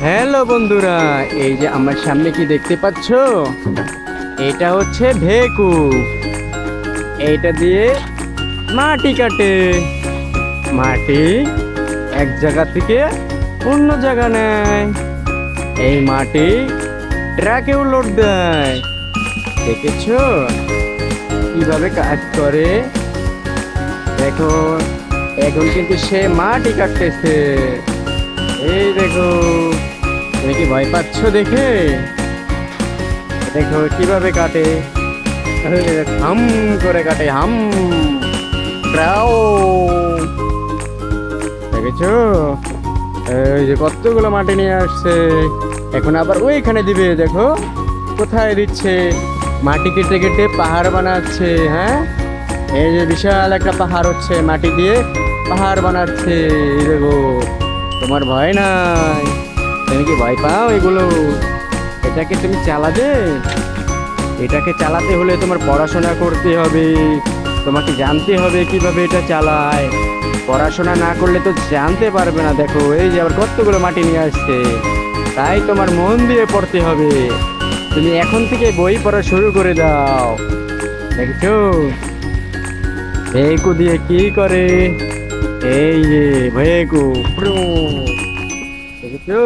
Hello বন্ধুরা, এই যে আমার সামনে কি দেখতে পাচ্ছ? এটা হচ্ছে ভেকু। এইটা দিয়ে মাটি কাটে। মাটি এক জায়গা থেকে অন্য জায়গা নেয়। এই মাটি ট্রাকেও লোড দেয়। দেখেছো কিভাবে কাজ করে? দেখো, এখন কিন্তু সে মাটি কাটতেছে। এই দেখো, তুমি কি ভয় পাচ্ছ দেখে? দেখো কিভাবে কাটে, হাম করে কাটে, হাম প্রাও। দেখেছো, এই যে কতগুলো মাটি নিয়ে আসছে। এখন আবার ওইখানে দিবে। দেখো কোথায় দিচ্ছে, মাটি কেটে কেটে পাহাড় বানাচ্ছে। হ্যাঁ, এই যে বিশাল একটা পাহাড় হচ্ছে, মাটি দিয়ে পাহাড় বানাচ্ছে। এই দেখো, তোমার ভয় নাই? তুমি কি ভয় পাও এগুলো? এটাকে তুমি চালাবে? এটাকে চালাতে হলে তোমার পড়াশোনা করতে হবে। তোমাকে জানতে হবে কিভাবে এটা চালায়। পড়াশোনা না করলে তো জানতে পারবে না। দেখো, এই যে আবার কতগুলো মাটি নিয়ে আসছে। তাই তোমার মন দিয়ে পড়তে হবে। তুমি এখন থেকে বই পড়া শুরু করে দাও। দেখছো ভেকু দিয়ে কি করে? এই যে ভেকু, দেখেছো?